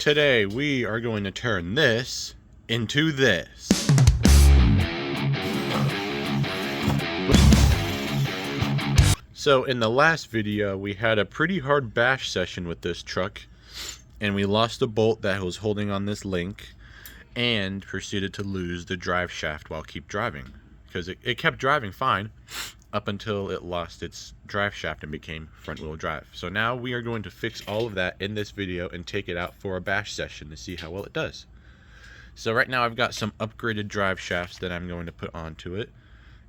Today we are going to turn this into this. So in the last video we had a pretty hard bash session with this truck, and we lost a bolt that was holding on this link and proceeded to lose the drive shaft while keep driving, because it kept driving fine up until it lost its drive shaft and became front wheel drive. So now we are going to fix all of that in this video and take it out for a bash session to see how well it does. So right now I've got some upgraded drive shafts that I'm going to put onto it.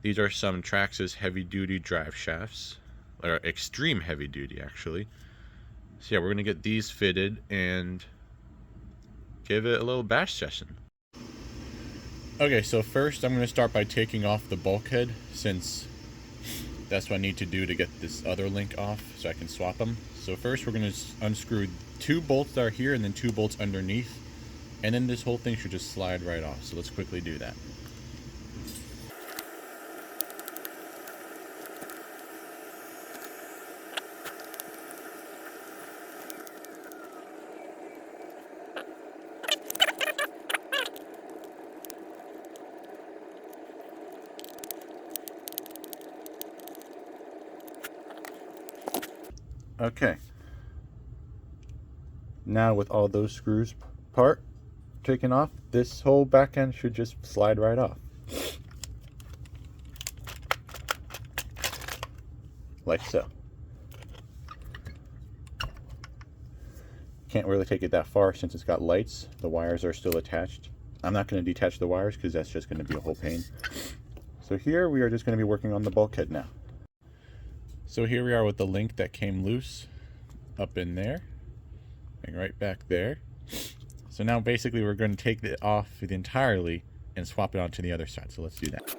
These are some Traxxas heavy duty drive shafts, or extreme heavy duty actually. So yeah, we're gonna get these fitted and give it a little bash session. Okay, so first I'm gonna start by taking off the bulkhead, since that's what I need to do to get this other link off so I can swap them. So first we're going to unscrew 2 bolts that are here and then 2 bolts underneath, and then this whole thing should just slide right off. So let's quickly do that. Okay, now with all those screws taken off, this whole back end should just slide right off. Like so. Can't really take it that far since it's got lights. The wires are still attached. I'm not going to detach the wires because that's just going to be a whole pain. So here we are just going to be working on the bulkhead now. So here we are with the link that came loose up in there and right back there. So now basically we're going to take it off entirely and swap it onto the other side. So let's do that.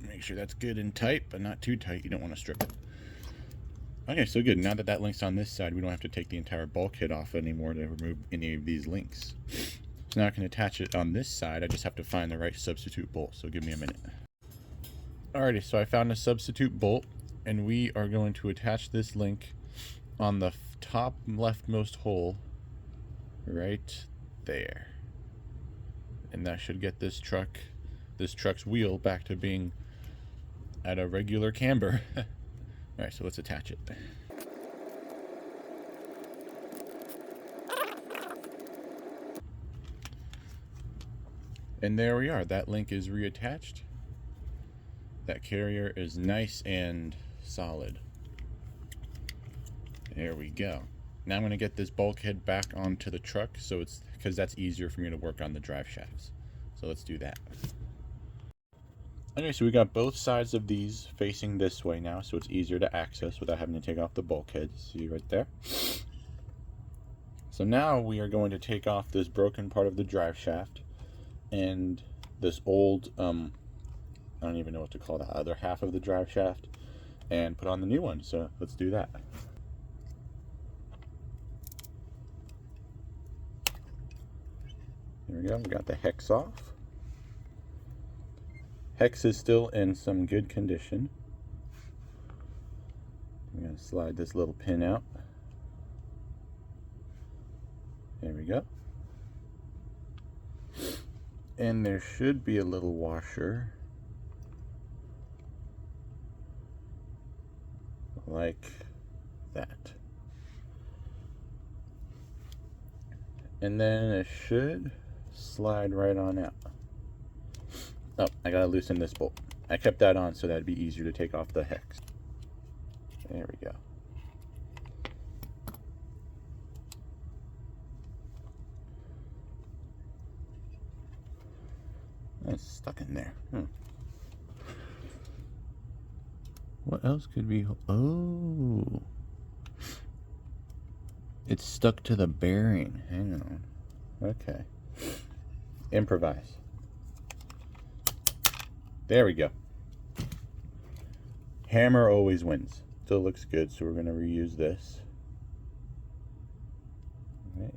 Make sure that's good and tight, but not too tight. You don't want to strip it. Okay, so good. Now that that link's on this side, we don't have to take the entire bulkhead off anymore to remove any of these links. So now I can attach it on this side. I just have to find the right substitute bolt, so give me a minute. Alrighty, so I found a substitute bolt, and we are going to attach this link on the top leftmost hole right there. And that should get this truck's wheel back to being at a regular camber. Alright, so let's attach it. And there we are. That link is reattached. That carrier is nice and solid. There we go. Now I'm going to get this bulkhead back onto the truck, so it's because that's easier for me to work on the drive shafts. So let's do that. Okay, so we got both sides of these facing this way now, so it's easier to access without having to take off the bulkhead. See right there? So now we are going to take off this broken part of the drive shaft and this old, I don't even know what to call the other half of the drive shaft, and put on the new one. So let's do that. Here we go, we got the hex off. Hex is still in some good condition. I'm going to slide this little pin out. There we go. And there should be a little washer like that. And then it should slide right on out. Oh, I gotta loosen this bolt. I kept that on so that'd be easier to take off the hex. There we go. That's stuck in there. What else could be? Oh, it's stuck to the bearing. Hang on. Okay. Improvise. There we go. Hammer always wins. Still looks good, so we're going to reuse this.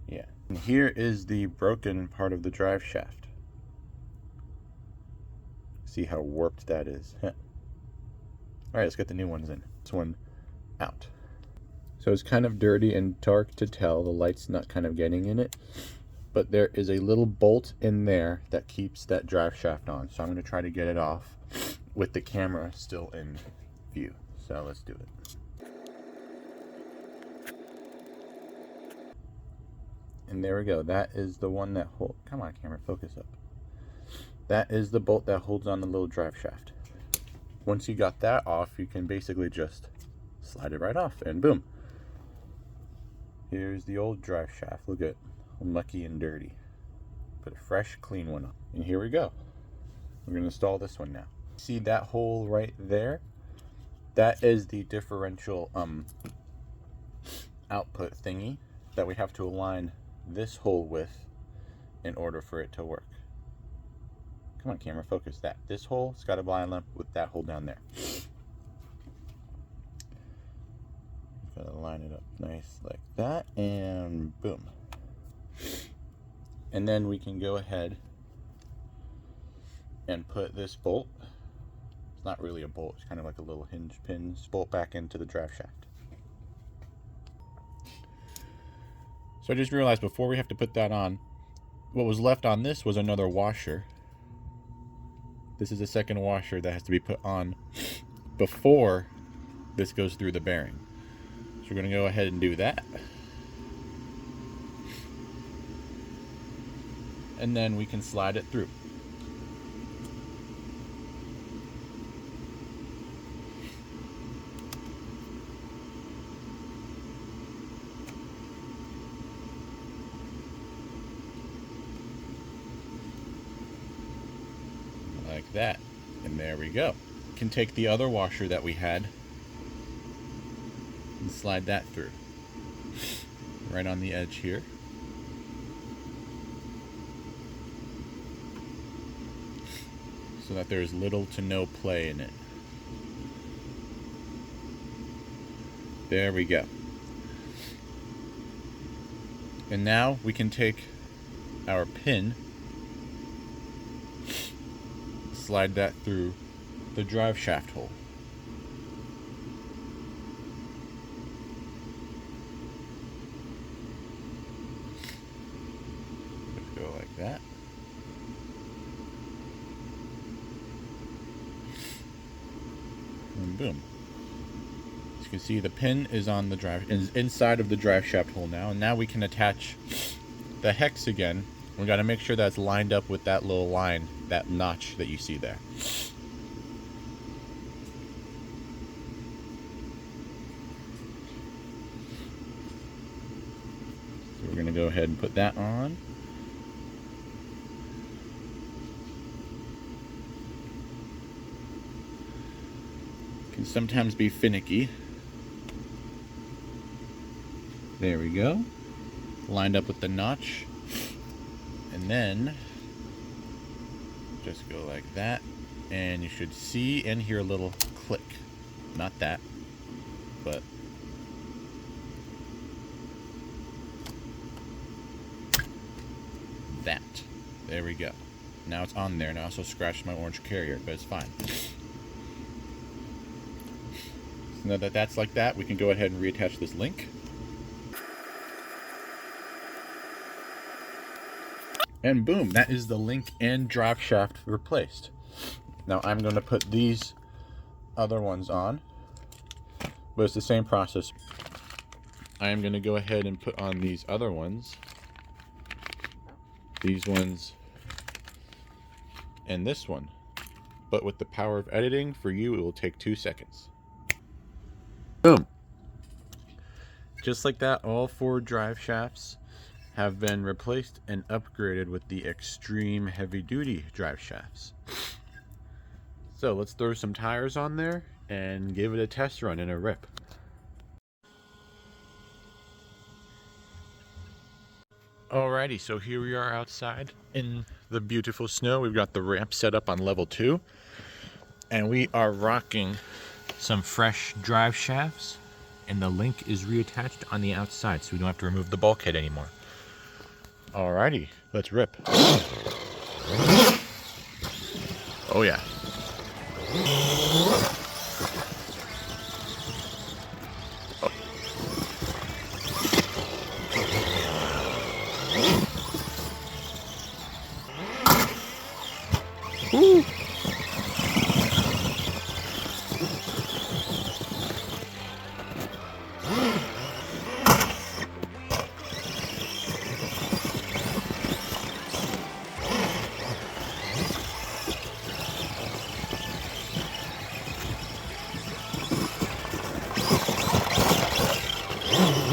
Yeah. And here is the broken part of the drive shaft. See how warped that is. All right, let's get the new ones in. This one out. So it's kind of dirty and dark to tell. The light's not kind of getting in it. But there is a little bolt in there that keeps that drive shaft on. So I'm going to try to get it off with the camera still in view. So let's do it. And there we go. That is the one that holds. Come on, camera, focus up. That is the bolt that holds on the little drive shaft. Once you got that off, you can basically just slide it right off, and boom. Here's the old drive shaft. Look at it. Mucky and dirty. Put a fresh, clean one on. And here we go. We're going to install this one now. See that hole right there? That is the differential output thingy that we have to align this hole with in order for it to work. Come on, camera, focus that. This hole, it's got to align with that hole down there. Got to line it up nice like that, and boom. And then we can go ahead and put this bolt, it's not really a bolt, it's kind of like a little hinge pin, bolt back into the drive shaft. So I just realized before we have to put that on, what was left on this was another washer. This is a second washer that has to be put on before this goes through the bearing. So we're going to go ahead and do that. And then we can slide it through. Like that. And there we go. We can take the other washer that we had and slide that through. Right on the edge here. So that there's little to no play in it. There we go. And now we can take our pin, slide that through the drive shaft hole. Just go like that. And boom. As you can see, the pin is on the drive, is inside of the drive shaft hole now, and now we can attach the hex again. We got to make sure that's lined up with that little line, that notch that you see there. So we're going to go ahead and put that on. Can sometimes be finicky. There we go. Lined up with the notch. And then just go like that, and you should see and hear a little click. Not that, but that. There we go. Now it's on there, and I also scratched my orange carrier, but it's fine. So now that that's like that, we can go ahead and reattach this link. And boom, that is the link and drive shaft replaced. Now I'm going to put these other ones on, but it's the same process. I am going to go ahead and put on these other ones. These ones and this one. But with the power of editing, for you, it will take 2 seconds. Boom. Just like that, all 4 drive shafts have been replaced and upgraded with the extreme heavy duty drive shafts. So let's throw some tires on there and give it a test run in a rip. Alrighty, so here we are outside in the beautiful snow. We've got the ramp set up on level 2, and we are rocking some fresh drive shafts, and the link is reattached on the outside, so we don't have to remove the bulkhead anymore. Alrighty, let's rip. Oh yeah.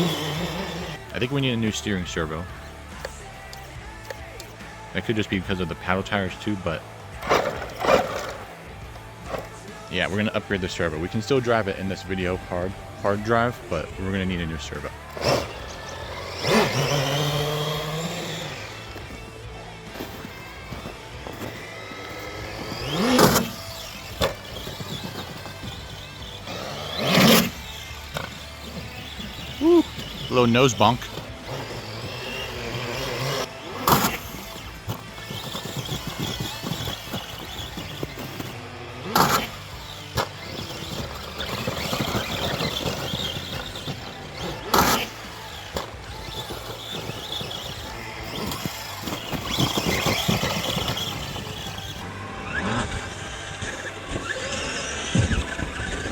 I think we need a new steering servo. That could just be because of the paddle tires too, but yeah, we're gonna upgrade the servo. We can still drive it in this video hard drive, but we're gonna need a new servo. Woo. Little nose bonk.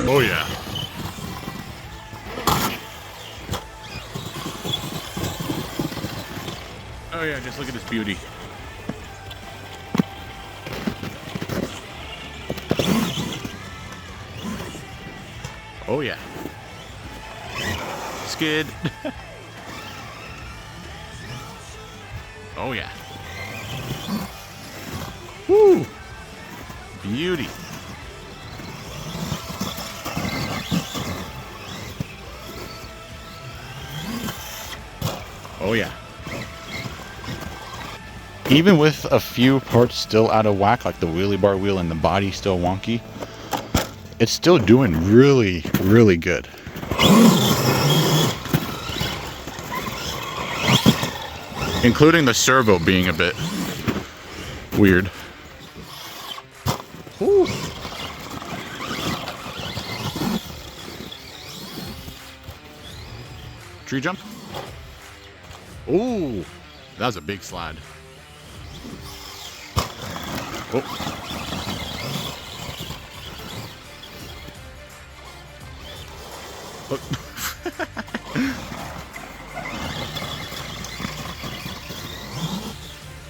Oh yeah. Oh yeah, just look at this beauty. Oh yeah. Skid. Oh yeah. Woo! Beauty. Oh yeah. Even with a few parts still out of whack, like the wheelie bar wheel and the body still wonky, it's still doing really, really good. Including the servo being a bit weird. Woo. Tree jump. Ooh, that was a big slide. Oh. Oh.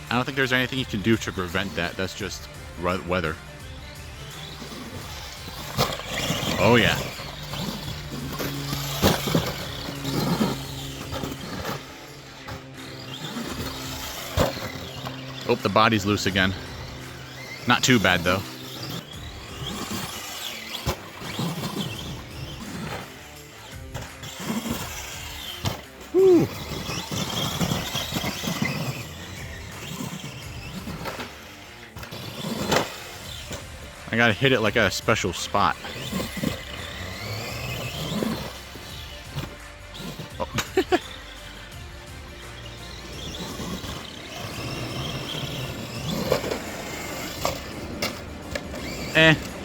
I don't think there's anything you can do to prevent that. That's just weather. Oh yeah. Oh, the body's loose again. Not too bad though. Woo. I gotta hit it like at a special spot. Oh.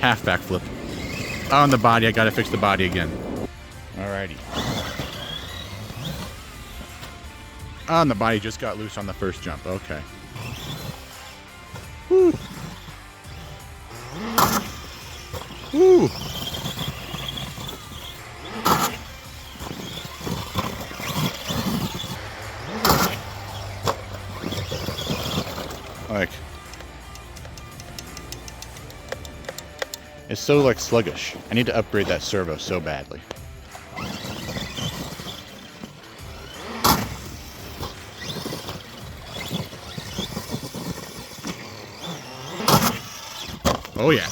Half backflip. On the body, I gotta fix the body again. Alrighty. On the body just got loose on the first jump. Okay. Woo. Woo. Like, it's so like sluggish. I need to upgrade that servo so badly. Oh yeah.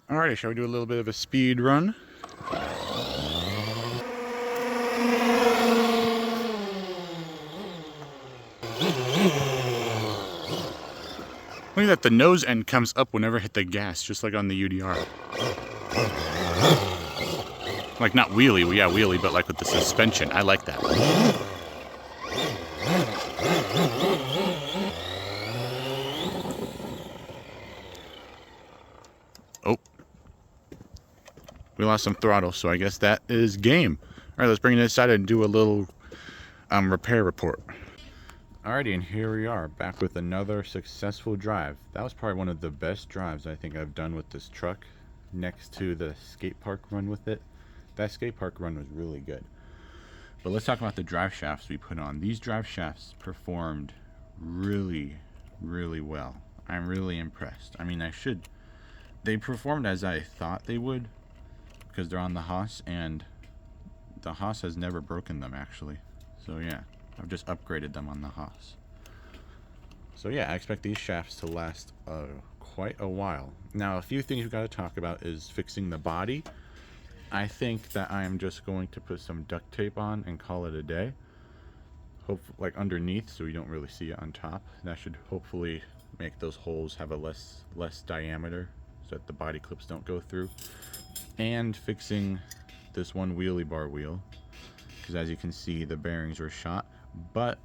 Alrighty, shall we do a little bit of a speed run? Look at that, the nose end comes up whenever I hit the gas, just like on the UDR. Like not wheelie, yeah wheelie, but like with the suspension. I like that. Oh. We lost some throttle, so I guess that is game. Alright, let's bring it inside and do a little repair report. Alrighty, and here we are, back with another successful drive. That was probably one of the best drives I think I've done with this truck, next to the skate park run with it. that skate park run was really good. But let's talk about the drive shafts we put on. These drive shafts performed really, really well. I'm really impressed. I mean, they performed as I thought they would, because they're on the Haas, and the Haas has never broken them actually. So yeah, I've just upgraded them on the Haas. So yeah, I expect these shafts to last quite a while. Now, a few things we've got to talk about is fixing the body. I think that I am just going to put some duct tape on and call it a day. Like underneath, so you don't really see it on top. That should hopefully make those holes have a less diameter, so that the body clips don't go through. And fixing this one wheelie bar wheel, because as you can see, the bearings were shot. But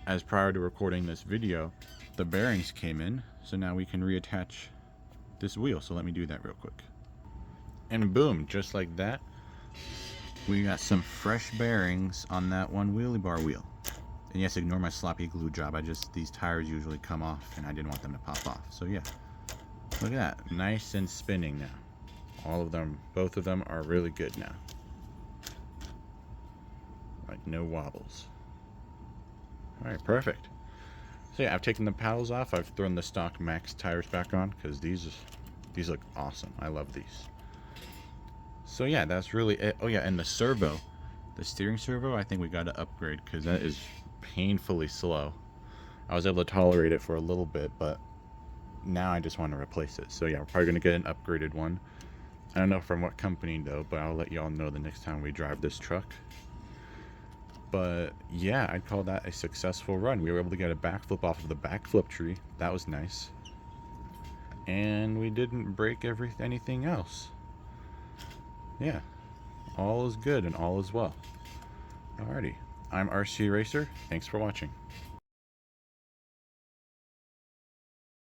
as prior to recording this video, the bearings came in, so now we can reattach this wheel. So let me do that real quick. And boom, just like that, we got some fresh bearings on that one wheelie bar wheel. And yes, ignore my sloppy glue job. These tires usually come off and I didn't want them to pop off. So yeah, look at that, nice and spinning now. All of them, both of them are really good now. Like no wobbles. All right, perfect. So yeah, I've taken the paddles off. I've thrown the stock Max tires back on because these look awesome. I love these. So yeah, that's really it. Oh yeah, and the servo, the steering servo, I think we got to upgrade because that is painfully slow. I was able to tolerate it for a little bit, but now I just want to replace it. So yeah, we're probably going to get an upgraded one. I don't know from what company though, but I'll let y'all know the next time we drive this truck. But yeah, I'd call that a successful run. We were able to get a backflip off of the backflip tree. That was nice. And we didn't break anything else. Yeah, all is good and all is well. Alrighty, I'm RC Racer. Thanks for watching.